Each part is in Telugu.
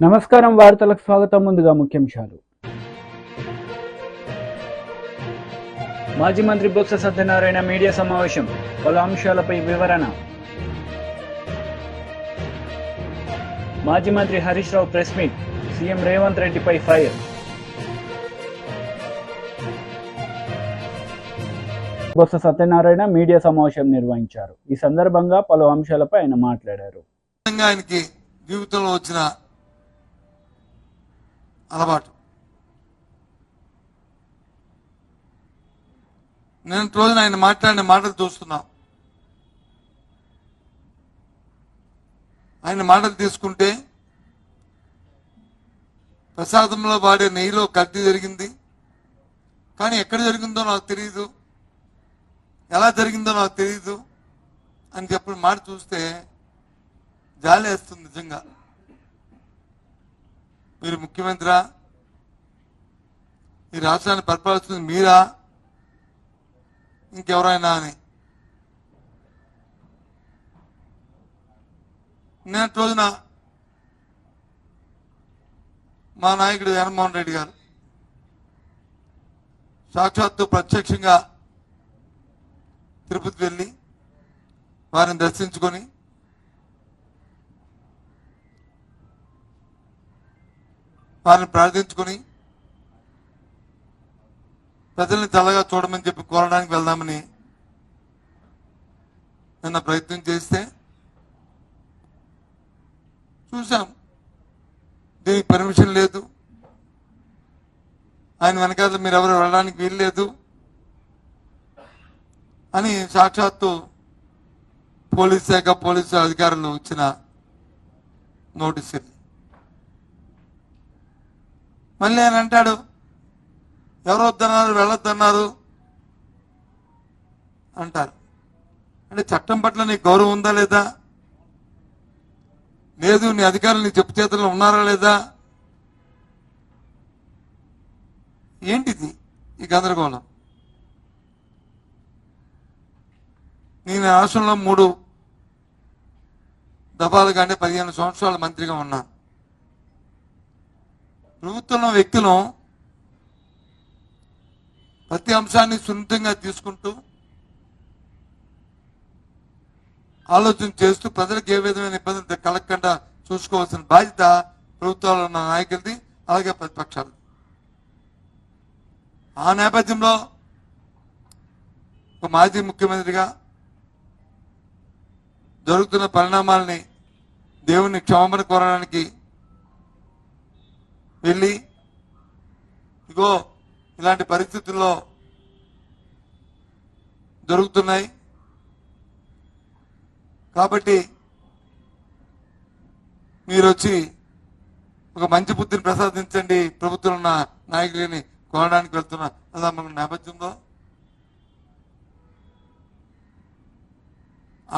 నమస్కారం వార్తలకు స్వాగతం. ముందుగా ముఖ్యాంశాలు. మాజీ మంత్రి బొత్స సత్యనారాయణ మీడియా సమావేశం, పలు అంశాలపై వివరణ. మాజీ మంత్రి Harish Rao press meet, CM Revanth రెడ్డిపై ఫైర్. బొత్స సత్యనారాయణ మీడియా సమావేశం నిర్వహించారు. ఈ సందర్భంగా పలు అంశాలపై ఆయన మాట్లాడారు. ఆయనకి జీవితంలో వచ్చిన అలవాటు, నేను రోజున ఆయన మాట్లాడిన మాటలు చూస్తున్నాం. ఆయన మాటలు తీసుకుంటే ప్రసాదంలో వాడే నెయ్యిలో కల్తీ జరిగింది, కానీ ఎక్కడ జరిగిందో నాకు తెలియదు, ఎలా జరిగిందో నాకు తెలియదు అని చెప్పిన మాట చూస్తే జాలి వేస్తుంది. నిజంగా మీరు ముఖ్యమంత్రి, ఈ రాష్ట్రాన్ని పరిపాలిస్తుంది మీరా ఇంకెవరైనా అని. నిన్నటి రోజున మా నాయకుడు జగన్మోహన్ రెడ్డి గారు సాక్షాత్తు ప్రత్యక్షంగా తిరుపతి వెళ్ళి వారిని దర్శించుకొని వారిని ప్రార్థించుకొని ప్రజల్ని చల్లగా చూడమని చెప్పి కోరడానికి వెళ్దామని నిన్న ప్రయత్నం చేస్తే చూసాం, దీనికి పర్మిషన్ లేదు, ఆయన వెనకాల మీరు ఎవరు వెళ్ళడానికి వీలు లేదు అని సాక్షాత్తు పోలీస్ శాఖ పోలీసు అధికారులు ఇచ్చిన నోటీసు. మళ్ళీ ఆయన అంటాడు ఎవరు వద్దన్నారు, వెళ్ళొద్దన్నారు అంటారు. అంటే చట్టం పట్ల నీకు గౌరవం ఉందా లేదా? లేదు, నీ అధికారులు నీ చెప్పు చేతుల్లో ఉన్నారా లేదా? ఏంటిది ఈ గందరగోళం? నేను రాష్ట్రంలో 3 దఫాలుగానే 15 సంవత్సరాల మంత్రిగా ఉన్నాను. ప్రభుత్వంలో వ్యక్తులు ప్రతి అంశాన్ని సున్నితంగా తీసుకుంటూ ఆలోచన చేస్తూ ప్రజలకు ఏ విధమైన ఇబ్బందులు కలగకుండా చూసుకోవాల్సిన బాధ్యత ప్రభుత్వాల్లో ఉన్న నాయకులది, అలాగే ప్రతిపక్షాలు. ఆ నేపథ్యంలో ఒక మాజీ ముఖ్యమంత్రిగా జరుగుతున్న పరిణామాలని దేవుని క్షమాపణ కోరడానికి వెళ్ళి ఇగో ఇలాంటి పరిస్థితుల్లో జరుగుతున్నాయి కాబట్టి మీరు వచ్చి ఒక మంచి బుద్ధిని ప్రసాదించండి ప్రభుత్వం ఉన్న నాయకులని కోరడానికి వెళ్తున్న అలా మన నేపథ్యంలో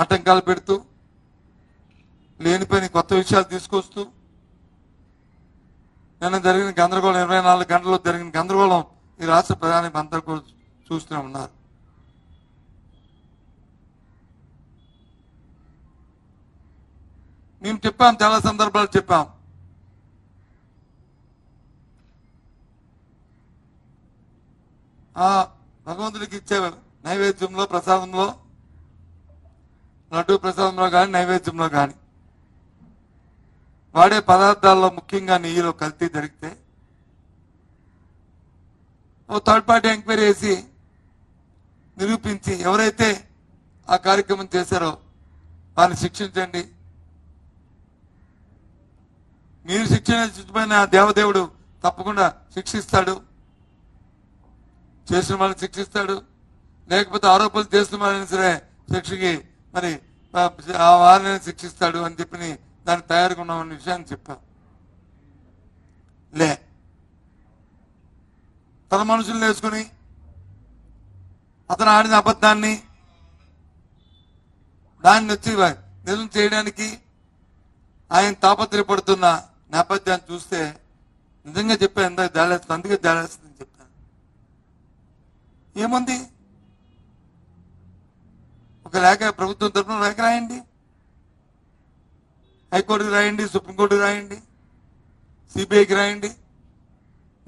ఆటంకాలు పెడుతూ లేనిపోయిన కొత్త విషయాలు తీసుకొస్తూ నిన్న జరిగిన గందరగోళం, 24 గంటల్లో జరిగిన గందరగోళం ఈ రాష్ట్ర ప్రధాని అంతా కూడా చూస్తూనే ఉన్నారు. మేము చెప్పాం, చాలా సందర్భాలు చెప్పాం, ఆ భగవంతుడికి ఇచ్చే నైవేద్యంలో ప్రసాదంలో, లడ్డూ ప్రసాదంలో కానీ నైవేద్యంలో కానీ వాడే పదార్థాల్లో ముఖ్యంగా నెయ్యిలో కల్తీ జరిగితే ఓ థర్డ్ పార్టీ ఎంక్వైరీ చేసి నిరూపించి ఎవరైతే ఆ కార్యక్రమం చేశారో వారిని శిక్షించండి. మీరు శిక్షించిన దేవదేవుడు తప్పకుండా శిక్షిస్తాడు, చేసిన వాళ్ళని శిక్షిస్తాడు, లేకపోతే ఆరోపణలు చేసిన వాళ్ళని సరే శిక్షకి మరి ఆ వారిని శిక్షిస్తాడు అని చెప్పి దాన్ని తయారుగా ఉన్నామన్న విషయాన్ని చెప్పాం. లే, తన మనుషులు వేసుకుని అతను ఆడిన అబద్ధాన్ని దాన్ని వచ్చి నిజం చేయడానికి ఆయన తాపత్రయపడుతున్న నేపథ్యాన్ని చూస్తే నిజంగా చెప్పాను, ఎంత జాలేస్తుంది, అందుకే జాలేస్తుందని చెప్పాను. ఏముంది, ఒక లేఖ ప్రభుత్వం తరఫున లేఖ రాయండి, హైకోర్టుకి రాయండి, సుప్రీంకోర్టుకి రాయండి, సిబిఐకి రాయండి,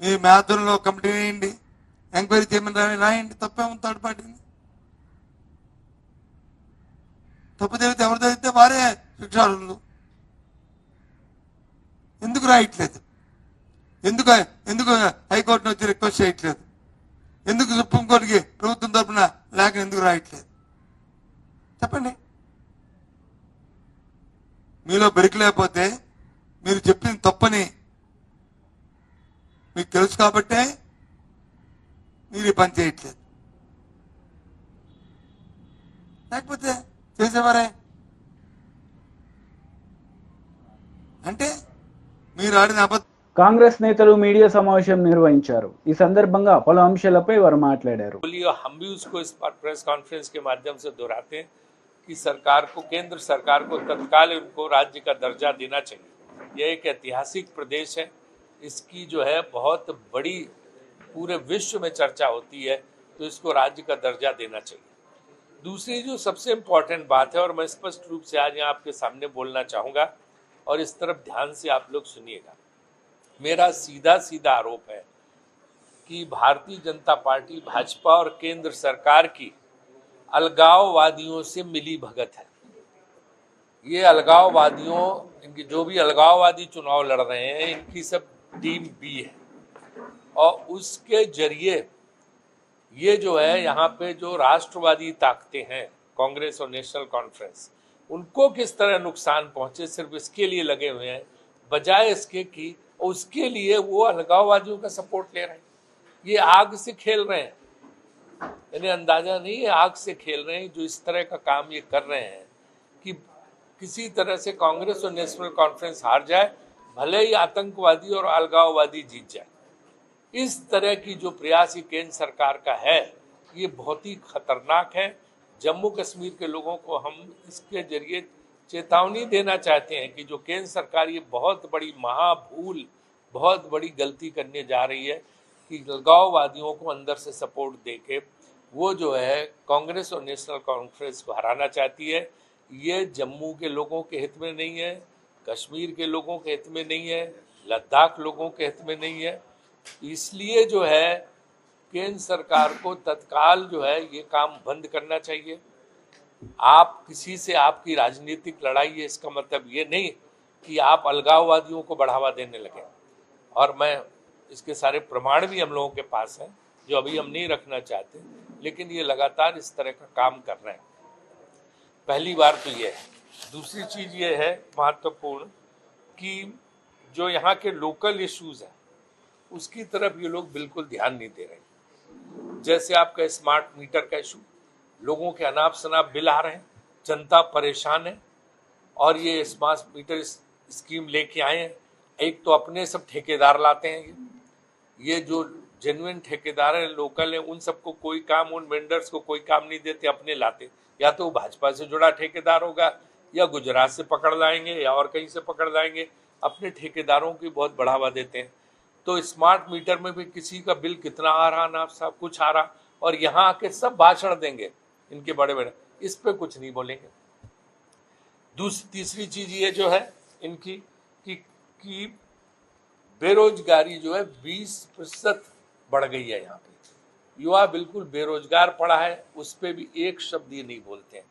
మీ ఆధ్వర్యంలో కమిటీ వేయండి, ఎంక్వైరీ చేయమని రాయండి. తప్పేముంది థర్డ్ పార్టీని? తప్పు జరిగితే ఎవరు జరిగితే వారే శిక్షార్హులు. ఎందుకు రాయట్లేదు? ఎందుకు ఎందుకు హైకోర్టును వచ్చి రిక్వెస్ట్ చేయట్లేదు? ఎందుకు సుప్రీంకోర్టుకి ప్రభుత్వం తరఫున లేఖ ఎందుకు రాయట్లేదు? చెప్పండి. మీలో బెరికి లేకపోతే మీరు చెప్పింది తప్పని మీకు తెలుసు కాబట్టే మీరు ఈ పని చేయట్లేదు. లేకపోతే చేసేవారే. అంటే మీరు ఆడిన అబద్ధం. కాంగ్రెస్ నేతలు మీడియా సమావేశం నిర్వహించారు. ఈ సందర్భంగా పలు అంశాలపై వారు మాట్లాడారు. हम भी उसको इस प्रेस कॉन्फ्रेंस के माध्यम से दोहराते हैं कि सरकार को, केंद्र सरकार को तत्काल उनको राज्य का दर्जा देना चाहिए। यह एक ऐतिहासिक प्रदेश है, इसकी जो है बहुत बड़ी पूरे विश्व में चर्चा होती है, तो इसको राज्य का दर्जा देना चाहिए। दूसरी जो सबसे इम्पोर्टेंट बात है, और मैं स्पष्ट रूप से आज यहाँ आपके सामने बोलना चाहूँगा और इस तरफ ध्यान से आप लोग सुनिएगा। मेरा सीधा सीधा आरोप है कि भारतीय जनता पार्टी, भाजपा और केंद्र सरकार की अलगाववादियों से मिली भगत है। ये अलगाववादियों, इनकी जो भी अलगाववादी चुनाव लड़ रहे हैं, इनकी सब टीम बी है, और उसके जरिए ये जो है यहाँ पे जो राष्ट्रवादी ताकतें हैं, कांग्रेस और नेशनल कॉन्फ्रेंस, उनको किस तरह नुकसान पहुंचे, सिर्फ इसके लिए लगे हुए हैं, बजाय इसके कि उसके लिए वो अलगाववादियों का सपोर्ट ले रहे हैं। ये आग से खेल रहे हैं, यानी अंदाजा नहीं है, आग से खेल रहे हैं। जो इस तरह का काम ये कर रहे हैं कि किसी तरह से कांग्रेस और नेशनल कॉन्फ्रेंस हार जाए, भले ही आतंकवादी और अलगाववादी जीत जाए। इस तरह की जो प्रयास ही केंद्र सरकार का है, ये बहुत ही खतरनाक है। जम्मू कश्मीर के लोगों को हम इसके जरिए चेतावनी देना चाहते हैं कि जो केंद्र सरकार ये बहुत बड़ी महाभूल, बहुत बड़ी गलती करने जा रही है कि अलगाववादियों को अंदर से सपोर्ट देके वो जो है कांग्रेस और नेशनल कॉन्फ्रेंस को हराना चाहती है। ये जम्मू के लोगों के हित में नहीं है, कश्मीर के लोगों के हित में नहीं है, लद्दाख लोगों के हित में नहीं है। इसलिए जो है केंद्र सरकार को तत्काल जो है ये काम बंद करना चाहिए। आप किसी से आपकी राजनीतिक लड़ाई है, इसका मतलब ये नहीं कि आप अलगाववादियों को बढ़ावा देने लगे। और मैं इसके सारे प्रमाण भी हम लोगों के पास हैं, जो अभी हम नहीं रखना चाहते, लेकिन ये लगातार इस तरह का काम कर रहे हैं। पहली बार तो ये है। दूसरी चीज़ ये है महत्वपूर्ण कि जो यहाँ के लोकल इश्यूज़ हैं उसकी तरफ ये लोग बिल्कुल ध्यान नहीं दे रहे। जैसे आपका स्मार्ट मीटर का इशू, लोगों के अनाप शनाप बिल आ रहे हैं, जनता परेशान है, और ये स्मार्ट मीटर स्कीम लेके आए हैं। एक तो अपने सब ठेकेदार लाते हैं, ये जो जेन्युइन ठेकेदार हैं, लोकल हैं, उन सबको कोई काम, उन वेंडर्स को कोई काम नहीं देते, अपने लाते। या तो भाजपा से जुड़ा ठेकेदार होगा, या गुजरात से पकड़ लाएंगे, या और कहीं से पकड़ लाएंगे। अपने ठेकेदारों की बहुत बढ़ावा देते हैं। तो स्मार्ट मीटर में भी किसी का बिल कितना आ रहा ना साहब, कुछ आ रहा, और यहाँ आके सब भाषण देंगे इनके बड़े बड़े, इस पे कुछ नहीं बोलेंगे। तीसरी चीज ये जो है इनकी कि बेरोजगारी जो है 20% बढ़ गई है। यहाँ पे युवा बिल्कुल बेरोजगार पड़ा है, उस पे भी एक शब्द ये नहीं बोलते हैं।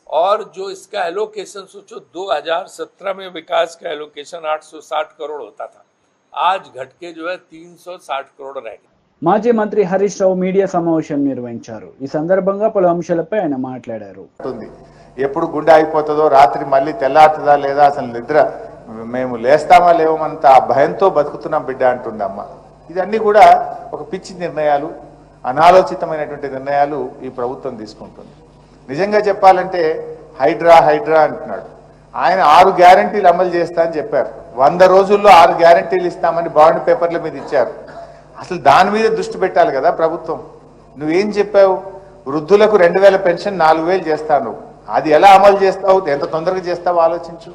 और जो इसका एलोकेशन सोचो, 2017 में विकास का एलोकेशन 860 करोड़ होता था, आज घट के जो है 360 करोड़ रह गए। మాజీ మంత్రి హరీష్ రావు మీడియా సమావేశం నిర్వహించారు. ఈ సందర్భంగా పలు అంశాలపై ఆయన మాట్లాడారు. ఎప్పుడు గుండె అయిపోతుందో, రాత్రి మళ్ళీ తెల్లారుతుందా లేదా, అసలు నిద్ర మేము లేస్తామా లేవమంత ఆ భయంతో బతుకుతున్నాం బిడ్డ అంటుందమ్మ. ఇదన్నీ కూడా ఒక పిచ్చి నిర్ణయాలు, అనాలోచితమైనటువంటి నిర్ణయాలు ఈ ప్రభుత్వం తీసుకుంటుంది. నిజంగా చెప్పాలంటే హైడ్రా అంటున్నాడు. ఆయన 6 గ్యారంటీలు అమలు చేస్తా అని చెప్పారు. 100 రోజుల్లో 6 గ్యారంటీలు ఇస్తామని బాండ్ పేపర్ల మీద ఇచ్చారు. అసలు దాని మీద దృష్టి పెట్టాలి కదా ప్రభుత్వం. నువ్వేం చెప్పావు? వృద్ధులకు 2000 పెన్షన్ 4000 చేస్తాను. అది ఎలా అమలు చేస్తావు, ఎంత తొందరగా చేస్తావు ఆలోచించు.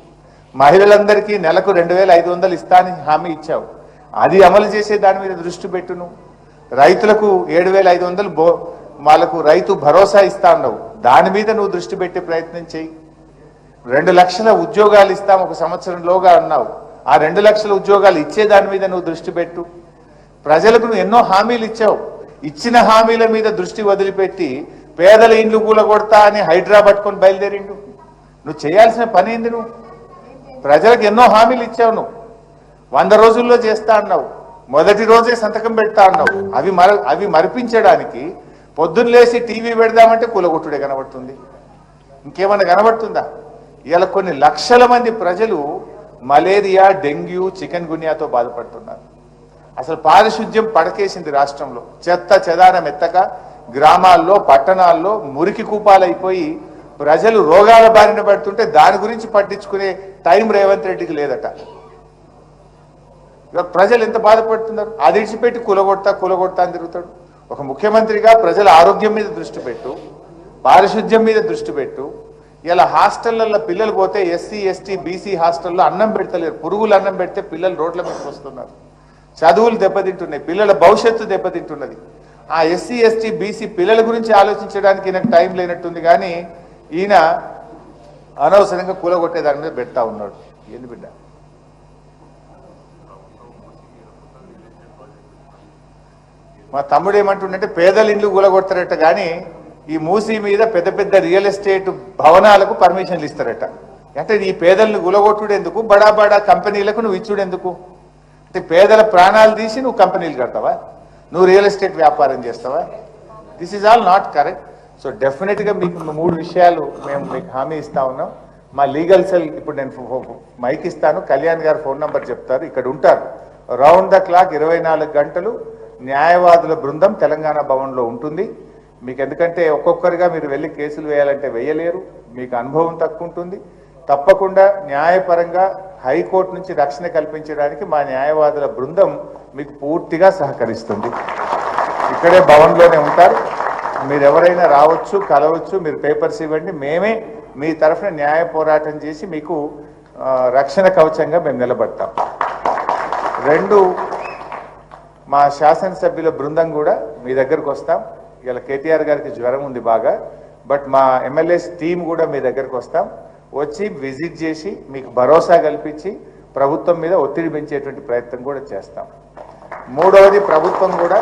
మహిళలందరికీ నెలకు 2500 ఇస్తానని హామీ ఇచ్చావు, అది అమలు చేసే దాని మీద దృష్టి పెట్టును. రైతులకు 7500 వాళ్ళకు రైతు భరోసా ఇస్తా అన్నావు, దాని మీద నువ్వు దృష్టి పెట్టే ప్రయత్నం చేయి. 2 లక్షల ఉద్యోగాలు ఇస్తాం 1 సంవత్సరంలోగా అన్నావు, ఆ 2 లక్షల ఉద్యోగాలు ఇచ్చే దాని మీద నువ్వు దృష్టి పెట్టు. ప్రజలకు నువ్వు ఎన్నో హామీలు ఇచ్చావు. ఇచ్చిన హామీల మీద దృష్టి వదిలిపెట్టి పేదల ఇండ్లు కూలగొడతా అని హైడ్రా పట్టుకొని బయలుదేరిండు. నువ్వు చేయాల్సిన పని ఏంది? నువ్వు ప్రజలకు ఎన్నో హామీలు ఇచ్చావు. నువ్వు 100 రోజుల్లో చేస్తా అన్నావు. మొదటి రోజే సంతకం పెడతా అన్నావు. అవి మరిపించడానికి పొద్దున్న లేచి టీవీ పెడదామంటే కూలగొట్టుడే కనబడుతుంది. ఇంకేమన్నా కనబడుతుందా? ఇలా కొన్ని లక్షల మంది ప్రజలు మలేరియా, డెంగ్యూ, చికెన్ గున్యాతో బాధపడుతున్నారు. అసలు పారిశుద్ధ్యం పడకేసింది రాష్ట్రంలో. చెత్త చెదారం ఎత్తక గ్రామాల్లో, పట్టణాల్లో మురికి కూపాలైపోయి ప్రజలు రోగాల బారిన పడుతుంటే దాని గురించి పట్టించుకునే టైం రేవంత్ రెడ్డికి లేదట. ఇవాళ ప్రజలు ఎంత బాధపడుతున్నారు. అది ఇడిచిపెట్టి కూలగొడతా అని తిరుగుతాడు. ఒక ముఖ్యమంత్రిగా ప్రజల ఆరోగ్యం మీద దృష్టి పెట్టు, పారిశుద్ధ్యం మీద దృష్టి పెట్టు. ఇలా హాస్టళ్లలో పిల్లలు పోతే ఎస్సీ, ఎస్టీ, బీసీ హాస్టల్లో అన్నం పెడతలేరు. పురుగులు అన్నం పెడితే పిల్లలు రోడ్ల మీదకి వస్తున్నారు. చదువులు దెబ్బతింటున్నాయి, పిల్లల భవిష్యత్తు దెబ్బతింటున్నది. ఆ ఎస్సీ, ఎస్టీ, బీసీ పిల్లల గురించి ఆలోచించడానికి ఈయనకు టైం లేనట్టుంది. కానీ ఈయన అనవసరంగా కూలగొట్టే దాని మీద పెడతా ఉన్నాడు. ఏంది బిడ్డ? మా తమ్ముడు ఏమంటుండంటే పేదల ఇండ్లు కూలగొడతారట, కానీ ఈ మూసీ మీద పెద్ద పెద్ద రియల్ ఎస్టేట్ భవనాలకు పర్మిషన్లు ఇస్తారట. అంటే ఈ పేదలను కూలగొట్టుడు ఎందుకు? బడా బడా కంపెనీలకు నువ్వు ఇచ్చుడు ఎందుకు? అంటే పేదల ప్రాణాలు తీసి నువ్వు కంపెనీలు కడతావా? నువ్వు రియల్ ఎస్టేట్ వ్యాపారం చేస్తావా? This is all not correct. So డెఫినెట్గా మీకు 3 విషయాలు మేము మీకు హామీ ఇస్తా ఉన్నాం. మా లీగల్ సెల్ ఇప్పుడు నేను మైక్ ఇస్తాను, కళ్యాణ్ గారు ఫోన్ నంబర్ చెప్తారు. ఇక్కడ ఉంటారు రౌండ్ ద క్లాక్ 24 గంటలు. న్యాయవాదుల బృందం తెలంగాణ భవన్లో ఉంటుంది. మీకు ఎందుకంటే ఒక్కొక్కరిగా మీరు వెళ్ళి కేసులు వేయాలంటే వేయలేరు, మీకు అనుభవం తక్కువ ఉంటుంది. తప్పకుండా న్యాయపరంగా హైకోర్టు నుంచి రక్షణ కల్పించడానికి మా న్యాయవాదుల బృందం మీకు పూర్తిగా సహకరిస్తుంది. ఇక్కడే భవన్లోనే ఉంటారు. మీరు ఎవరైనా రావచ్చు, కలవచ్చు, మీరు పేపర్స్ ఇవ్వండి. మేమే మీ తరఫున న్యాయ పోరాటం చేసి మీకు రక్షణ కవచంగా మేము నిలబడతాం. 2, మా శాసనసభ్యుల బృందం కూడా మీ దగ్గరకు వస్తాం. ఇలా కేటీఆర్ గారికి జ్వరం ఉంది బాగా, బట్ మా ఎమ్మెల్యేస్ టీం కూడా మీ దగ్గరకు వస్తాం. వచ్చి విజిట్ చేసి మీకు భరోసా కల్పించి ప్రభుత్వం మీద ఒత్తిడి పెంచేటువంటి ప్రయత్నం కూడా చేస్తాం. 3వది, ప్రభుత్వం కూడా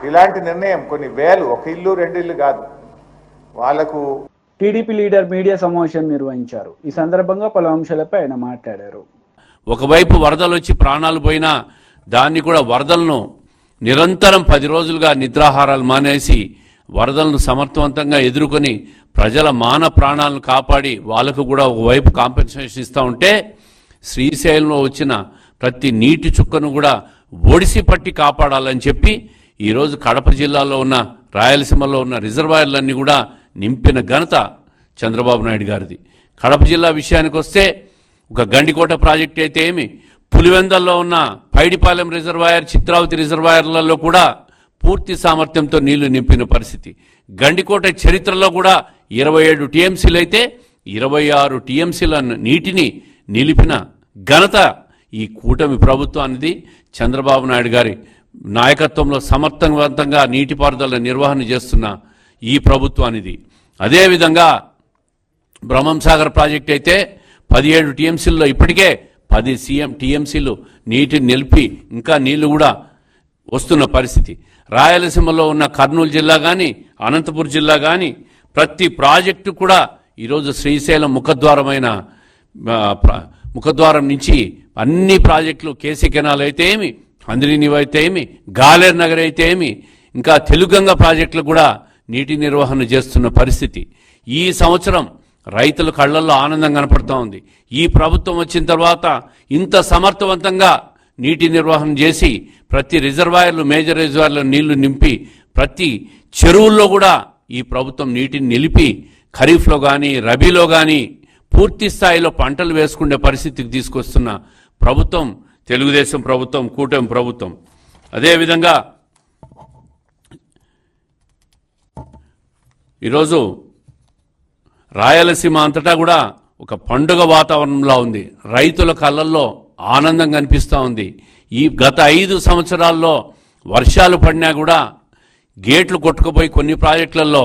ఇలాంటి నిర్ణయం కొన్ని వేలు, 1 ఇల్లు 2 ఇల్లు కాదు, వాళ్లకు. టీడీపీ లీడర్ మీడియా సమావేశం నిర్వహించారు. ఈ సందర్భంగా పలు అంశాలపై ఆయన మాట్లాడారు. ఒకవైపు వరదలు వచ్చి ప్రాణాలు పోయినా దాన్ని కూడా వరదలను నిరంతరం 10 రోజులుగా నిద్రాహారాలు మానేసి వరదలను సమర్థవంతంగా ఎదుర్కొని ప్రజల మాన ప్రాణాలను కాపాడి వాళ్ళకు కూడా ఒకవైపు కాంపెన్సేషన్ ఇస్తూ ఉంటే, శ్రీశైలంలో వచ్చిన ప్రతి నీటి చుక్కను కూడా ఒడిసి పట్టి కాపాడాలని చెప్పి ఈరోజు కడప జిల్లాలో ఉన్న, రాయలసీమలో ఉన్న రిజర్వాయర్లన్నీ కూడా నింపిన ఘనత చంద్రబాబు నాయుడు గారిది. కడప జిల్లా విషయానికి వస్తే ఒక గండికోట ప్రాజెక్ట్ అయితే ఏమి, పులివెందల్లో ఉన్న పైడిపాలెం రిజర్వాయర్, చిత్రావతి రిజర్వాయర్లలో కూడా పూర్తి సామర్థ్యంతో నీళ్లు నింపిన పరిస్థితి. గండికోట చరిత్రలో కూడా 27 టీఎంసీలు అయితే 26 టీఎంసీల నీటిని నిలిపిన ఘనత ఈ కూటమి ప్రభుత్వానికి, చంద్రబాబు నాయుడు గారి నాయకత్వంలో సమర్థవంతంగా నీటిపారుదల నిర్వహణ చేస్తున్న ఈ ప్రభుత్వానికి. అదేవిధంగా బ్రహ్మంసాగర్ ప్రాజెక్ట్ అయితే 17 టీఎంసీల్లో ఇప్పటికే 10 టీఎంసీలు నీటిని నిలిపి ఇంకా నీళ్లు కూడా వస్తున్న పరిస్థితి. రాయలసీమలో ఉన్న కర్నూలు జిల్లా కానీ, అనంతపురం జిల్లా కానీ ప్రతి ప్రాజెక్టు కూడా ఈరోజు శ్రీశైలం ముఖద్వారం నుంచి అన్ని ప్రాజెక్టులు, కేసీ కెనాల్ అయితే ఏమి, అంద్రినీవ్ అయితే ఏమి, గాలేర్ నగర్ అయితే ఏమి, ఇంకా తెలుగంగ ప్రాజెక్టులు కూడా నీటి నిర్వహణ చేస్తున్న పరిస్థితి. ఈ సంవత్సరం రైతుల కళ్లల్లో ఆనందం కనపడుతూ ఉంది. ఈ ప్రభుత్వం వచ్చిన తర్వాత ఇంత సమర్థవంతంగా నీటి నిర్వహణ చేసి ప్రతి రిజర్వాయర్లు, మేజర్ రిజర్వాయర్లు నీళ్లు నింపి ప్రతి చెరువుల్లో కూడా ఈ ప్రభుత్వం నీటిని నిలిపి ఖరీఫ్లో కానీ, రబీలో కానీ పూర్తి స్థాయిలో పంటలు వేసుకునే పరిస్థితికి తీసుకొస్తున్న ప్రభుత్వం తెలుగుదేశం ప్రభుత్వం, కూటమి ప్రభుత్వం. అదేవిధంగా ఈరోజు రాయలసీమ అంతటా కూడా ఒక పండుగ వాతావరణంలో ఉంది. రైతుల కళ్ళల్లో ఆనందం కనిపిస్తూ ఉంది. ఈ గత 5 సంవత్సరాల్లో వర్షాలు పడినా కూడా గేట్లు కొట్టుకుపోయి కొన్ని ప్రాజెక్టులలో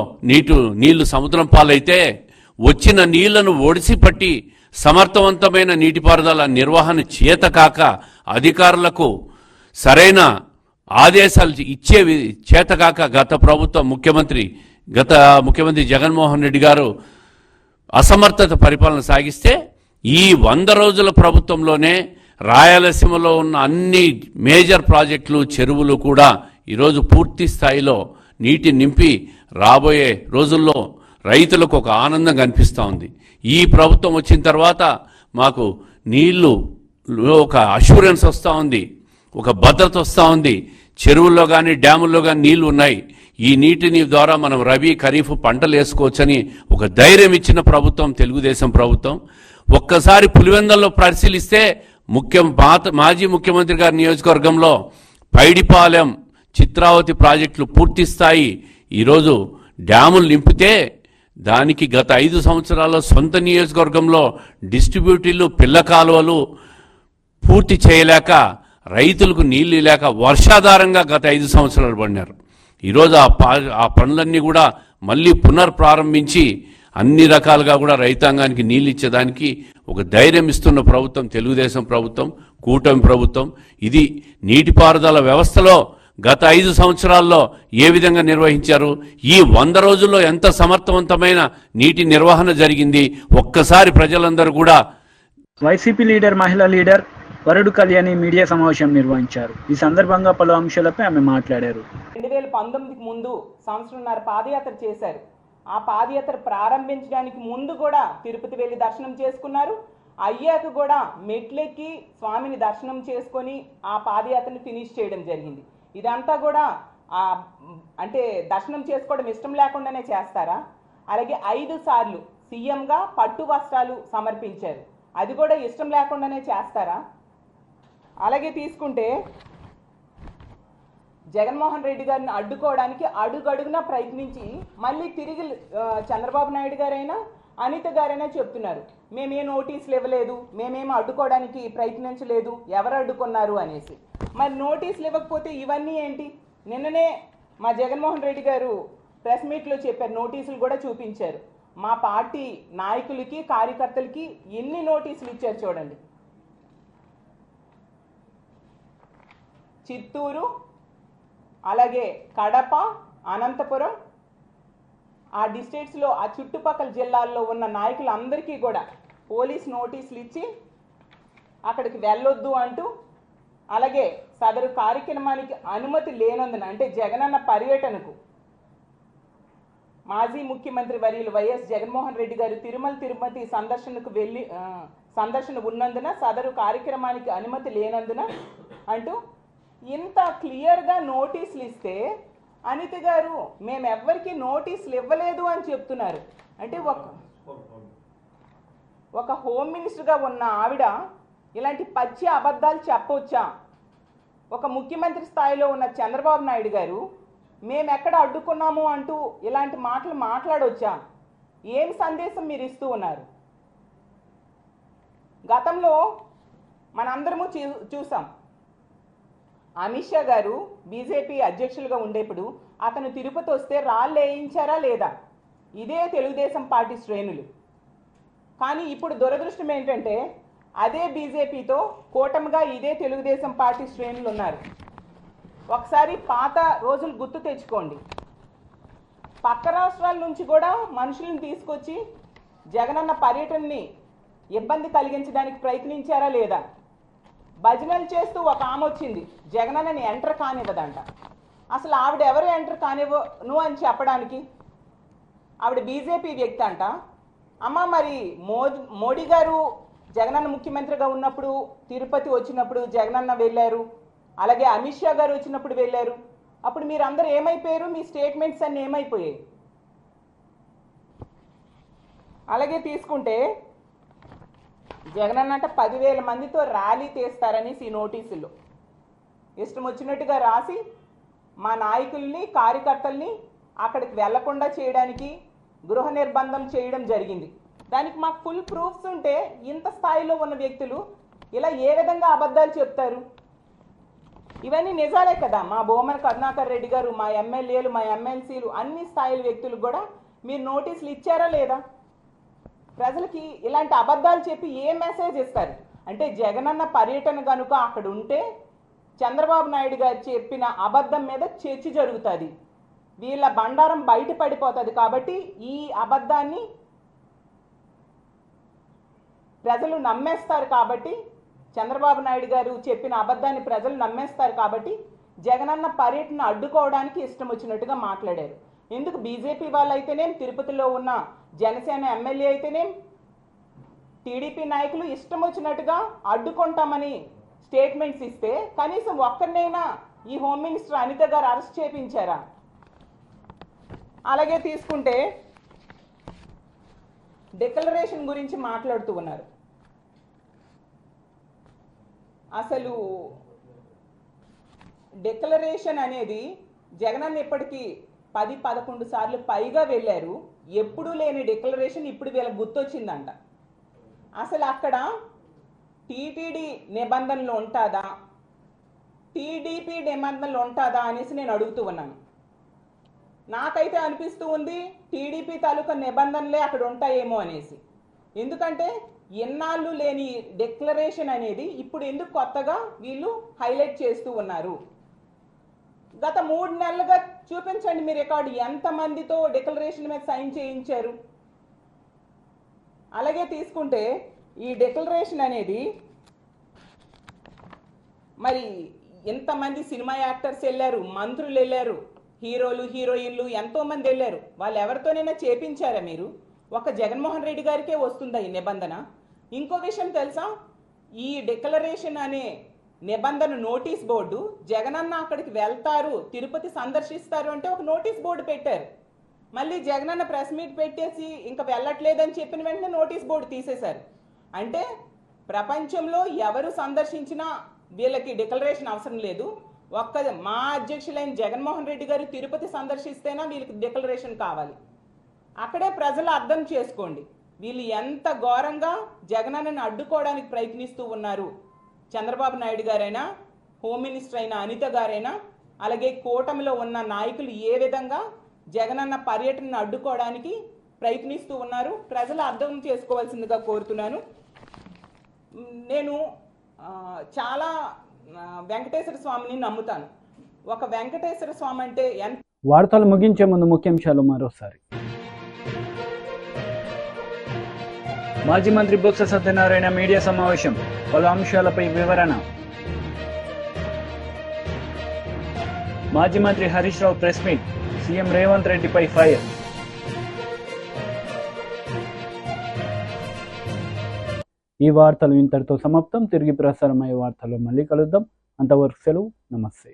నీళ్లు సముద్రం పాలైతే వచ్చిన నీళ్లను ఒడిసి పట్టి సమర్థవంతమైన నీటిపారుదల నిర్వహణ చేతకాక అధికారులకు సరైన ఆదేశాలు ఇచ్చే చేతకాక గత ముఖ్యమంత్రి జగన్మోహన్ రెడ్డి గారు అసమర్థత పరిపాలన సాగిస్తే ఈ 100 రోజుల ప్రభుత్వంలోనే రాయలసీమలో ఉన్న అన్ని మేజర్ ప్రాజెక్టులు చెరువులు కూడా ఈరోజు పూర్తి స్థాయిలో నీటి నింపి రాబోయే రోజుల్లో రైతులకు ఒక ఆనందం కనిపిస్తూ ఉంది. ఈ ప్రభుత్వం వచ్చిన తర్వాత మాకు నీళ్లు ఒక అష్యూరెన్స్ వస్తూ ఉంది, ఒక భద్రత వస్తూ ఉంది. చెరువుల్లో కానీ డ్యాముల్లో కానీ నీళ్లు ఉన్నాయి. ఈ నీటిని ద్వారా మనం రబీ ఖరీఫ్ పంటలు వేసుకోవచ్చని ఒక ధైర్యం ఇచ్చిన ప్రభుత్వం తెలుగుదేశం ప్రభుత్వం. ఒక్కసారి పులివెందల్లో పరిశీలిస్తే మాజీ ముఖ్యమంత్రి గారి నియోజకవర్గంలో పైడిపాలెం చిత్రావతి ప్రాజెక్టులు పూర్తి స్థాయి ఈరోజు డ్యాములు నింపితే దానికి గత 5 సంవత్సరాల్లో సొంత నియోజకవర్గంలో డిస్ట్రిబ్యూటర్లు పిల్ల కాలువలు పూర్తి చేయలేక రైతులకు నీళ్లు లేక వర్షాధారంగా గత 5 సంవత్సరాలు పడినారు. ఈరోజు ఆ పనులన్నీ కూడా మళ్ళీ పునర్ప్రారంభించి అన్ని రకాలుగా కూడా రైతాంగానికి నీళ్ళు ఇచ్చేదానికి ఒక ధైర్యం ఇస్తున్న ప్రభుత్వం తెలుగుదేశం ప్రభుత్వం, కూటమి ప్రభుత్వం. ఇది నీటిపారుదల వ్యవస్థలో గత 5 సంవత్సరాల్లో ఏ విధంగా నిర్వహించారు, ఈ 100 రోజుల్లో ఎంత సమర్థవంతమైన నీటి నిర్వహణ జరిగింది ఒక్కసారి ప్రజలందరూ కూడా. వైసీపీ మహిళా లీడర్ వరుడు కళ్యాణి మీడియా సమావేశం నిర్వహించారు. ఈ సందర్భంగా పలు అంశాలపై ఆమె మాట్లాడారు. 2019కి ముందు సంవత్సరంన్నర పాదయాత్ర చేశారు. ఆ పాదయాత్ర ప్రారంభించడానికి ముందు కూడా తిరుపతి వెళ్ళి దర్శనం చేసుకున్నారు. అయ్యాక కూడా మెట్లెక్కి స్వామిని దర్శనం చేసుకొని ఆ పాదయాత్రని ఫినిష్ చేయడం జరిగింది. ఇదంతా కూడా అంటే దర్శనం చేసుకోవడం ఇష్టం లేకుండానే చేస్తారా? అలాగే 5 సార్లు సీఎంగా పట్టు వస్త్రాలు సమర్పించారు. అది కూడా ఇష్టం లేకుండానే చేస్తారా? అలాగే తీసుకుంటే జగన్మోహన్ రెడ్డి గారిని అడ్డుకోవడానికి అడుగడుగునా ప్రయత్నించి మళ్ళీ తిరిగి చంద్రబాబు నాయుడు గారైనా అనిత గారైనా చెప్తున్నారు, మేమే నోటీసులు ఇవ్వలేదు, మేమేమో అడ్డుకోవడానికి ప్రయత్నించలేదు, ఎవరు అడ్డుకున్నారు అనేసి. మరి నోటీసులు ఇవ్వకపోతే ఇవన్నీ ఏంటి? నిన్ననే మా జగన్మోహన్ రెడ్డి గారు ప్రెస్ మీట్లో చెప్పారు, నోటీసులు కూడా చూపించారు. మా పార్టీ నాయకులకి కార్యకర్తలకి ఎన్ని నోటీసులు ఇచ్చారు చూడండి. చిత్తూరు, అలాగే కడప, అనంతపురం, ఆ డిస్ట్రిక్ట్స్లో ఆ చుట్టుపక్కల జిల్లాల్లో ఉన్న నాయకులందరికీ కూడా పోలీస్ నోటీసులు ఇచ్చి అక్కడికి వెళ్ళొద్దు అంటూ, అలాగే సదరు కార్యక్రమానికి అనుమతి లేనందున అంటే జగనన్న పర్యటనకు మాజీ ముఖ్యమంత్రి వర్యులు వైఎస్ జగన్మోహన్ రెడ్డి గారు తిరుపతి సందర్శన ఉన్నందున సదరు కార్యక్రమానికి అనుమతి లేనందున అంటూ ఇంత క్లియర్గా నోటీసులు ఇస్తే అనిత గారు మేమెవ్వరికి నోటీసులు ఇవ్వలేదు అని చెప్తున్నారు. అంటే ఒక హోమ్ మినిస్టర్గా ఉన్న ఆవిడ ఇలాంటి పచ్చి అబద్ధాలు చెప్పవచ్చా? ఒక ముఖ్యమంత్రి స్థాయిలో ఉన్న చంద్రబాబు నాయుడు గారు మేమెక్కడ అడ్డుకున్నాము అంటూ ఇలాంటి మాటలు మాట్లాడవచ్చా? ఏం సందేశం మీరు ఇస్తూ ఉన్నారు? గతంలో మనందరము చూసాం, అమిత్ షా గారు బీజేపీ అధ్యక్షులుగా ఉండేప్పుడు అతను తిరుపతి వస్తే రాళ్ళు వేయించారా లేదా? ఇదే తెలుగుదేశం పార్టీ శ్రేణులు. కానీ ఇప్పుడు దురదృష్టం ఏంటంటే అదే బీజేపీతో కూటమిగా ఇదే తెలుగుదేశం పార్టీ శ్రేణులు ఉన్నారు. ఒకసారి పాత రోజులు గుర్తు తెచ్చుకోండి. పక్క రాష్ట్రాల నుంచి కూడా మనుషులను తీసుకొచ్చి జగనన్న పర్యటనని ఇబ్బంది కలిగించడానికి ప్రయత్నించారా లేదా? భజనలు చేస్తూ ఒక ఆమె వచ్చింది, జగనన్నని ఎంటర్ కానివ్వదంట. అసలు ఆవిడ ఎవరు ఎంటర్ కానివ్వను అని చెప్పడానికి? ఆవిడ బీజేపీ వ్యక్తి అంట. అమ్మ మరి మోడీ గారు జగనన్న ముఖ్యమంత్రిగా ఉన్నప్పుడు తిరుపతి వచ్చినప్పుడు జగనన్న వెళ్ళారు, అలాగే అమిత్ షా గారు వచ్చినప్పుడు వెళ్ళారు. అప్పుడు మీరు అందరూ ఏమైపోయారు? మీ స్టేట్మెంట్స్ అన్నీ ఏమైపోయాయి? అలాగే తీసుకుంటే జగనన్న అంటే 10,000 మందితో ర్యాలీ తీస్తారనేసి ఈ నోటీసుల్లో ఇష్టం వచ్చినట్టుగా రాసి మా నాయకుల్ని కార్యకర్తల్ని అక్కడికి వెళ్లకుండా చేయడానికి గృహ నిర్బంధం చేయడం జరిగింది. దానికి మాకు ఫుల్ ప్రూఫ్స్ ఉంటే ఇంత స్థాయిలో ఉన్న వ్యక్తులు ఇలా ఏ విధంగా అబద్ధాలు చెప్తారు? ఇవన్నీ నిజాలే కదా. మా భూమన కరుణాకర్ రెడ్డి గారు, మా ఎమ్మెల్యేలు, మా ఎమ్మెల్సీలు, అన్ని స్థాయిల వ్యక్తులకు కూడా మీరు నోటీసులు ఇచ్చారా లేదా? ప్రజలకి ఇలాంటి అబద్ధాలు చెప్పి ఏ మెసేజ్ ఇస్తారు? అంటే జగనన్న పర్యటన కనుక అక్కడ ఉంటే చంద్రబాబు నాయుడు గారు చెప్పిన అబద్ధం మీద చర్చ జరుగుతుంది, వీళ్ళ బండారం బయట పడిపోతుంది. కాబట్టి ఈ అబద్ధాన్ని ప్రజలు నమ్మేస్తారు. కాబట్టి చంద్రబాబు నాయుడు గారు చెప్పిన అబద్ధాన్ని ప్రజలు నమ్మేస్తారు. కాబట్టి జగనన్న పర్యటన అడ్డుకోవడానికి ఇష్టం వచ్చినట్టుగా మాట్లాడారు. ఎందుకు బీజేపీ వాళ్ళు అయితేనేం, తిరుపతిలో ఉన్న జనసేన ఎమ్మెల్యే అయితేనేం, టీడీపీ నాయకులు ఇష్టం వచ్చినట్టుగా అడ్డుకుంటామని స్టేట్మెంట్స్ ఇస్తే కనీసం ఒక్కరినైనా ఈ హోమ్ మినిస్టర్ అనిత గారు అరెస్ట్ చేయించారా? అలాగే తీసుకుంటే డిక్లరేషన్ గురించి మాట్లాడుతూ ఉన్నారు. అసలు డిక్లరేషన్ అనేది జగనన్న ఇప్పటికీ 10-11 సార్లు పైగా వెళ్ళారు. ఎప్పుడూ లేని డిక్లరేషన్ ఇప్పుడు వీళ్ళకి గుర్తొచ్చిందంట. అసలు అక్కడ టీటీడీ నిబంధనలు ఉంటుందా, టీడీపీ నిబంధనలు ఉంటుందా అనేసి నేను అడుగుతూ ఉన్నాను. నాకైతే అనిపిస్తూ ఉంది టీడీపీ తాలూకా నిబంధనలే అక్కడ ఉంటాయేమో అనేసి. ఎందుకంటే ఎన్నాళ్ళు లేని డిక్లరేషన్ అనేది ఇప్పుడు ఎందుకు కొత్తగా వీళ్ళు హైలైట్ చేస్తూ ఉన్నారు? గత 3 నెలలుగా చూపించండి మీ రికార్డు, ఎంతమందితో డిక్లరేషన్ మీద సైన్ చేయించారు? అలాగే తీసుకుంటే ఈ డిక్లరేషన్ అనేది మరి ఎంతమంది సినిమా యాక్టర్స్ వెళ్ళారు, మంత్రులు వెళ్ళారు, హీరోలు హీరోయిన్లు ఎంతోమంది వెళ్ళారు. వాళ్ళు ఎవరితోనైనా చేపించారా మీరు? ఒక జగన్మోహన్ రెడ్డి గారికే వస్తుందా ఈ నిబంధన? ఇంకో విషయం తెలుసా, ఈ డిక్లరేషన్ అనే నిబంధన నోటీస్ బోర్డు జగనన్న అక్కడికి వెళ్తారు, తిరుపతి సందర్శిస్తారు అంటే ఒక నోటీస్ బోర్డు పెట్టారు. మళ్ళీ జగనన్న ప్రెస్ మీట్ పెట్టేసి ఇంకా వెళ్ళట్లేదని చెప్పిన వెంటనే నోటీస్ బోర్డు తీసేశారు. అంటే ప్రపంచంలో ఎవరు సందర్శించినా వీళ్ళకి డిక్లరేషన్ అవసరం లేదు. ఒక్క మా అధ్యక్షులైన జగన్మోహన్ రెడ్డి గారు తిరుపతి సందర్శిస్తేనా వీళ్ళకి డిక్లరేషన్ కావాలి. అక్కడే ప్రజలు అర్థం చేసుకోండి వీళ్ళు ఎంత ఘోరంగా జగనన్నను అడ్డుకోవడానికి ప్రయత్నిస్తూ ఉన్నారు. చంద్రబాబు నాయుడు గారైనా, హోమ్ మినిస్టర్ అయిన అనిత గారైనా, అలాగే కూటమిలో ఉన్న నాయకులు ఏ విధంగా జగనన్న పర్యటనను అడ్డుకోవడానికి ప్రయత్నిస్తూ ఉన్నారు ప్రజలు అర్థం చేసుకోవాల్సిందిగా కోరుతున్నాను. నేను చాలా వెంకటేశ్వర స్వామిని నమ్ముతాను. ఒక వెంకటేశ్వర స్వామి అంటే ఎంత. వార్తలు ముగించే ముందు ముఖ్యాంశాలు మరోసారి. మాజీ మంత్రి బొత్స సత్యనారాయణ మీడియా సమావేశం, పలు అంశాలపై వివరణ. మాజీ మంత్రి Harish Rao press meet, CM Revanth రెడ్డిపై ఫైర్. ఈ వార్తలు ఇంతటితో సమాప్తం. తిరిగి ప్రసారమయ్యే వార్తల్లో మళ్ళీ కలుద్దాం. అంతవరకు సెలవు, నమస్తే.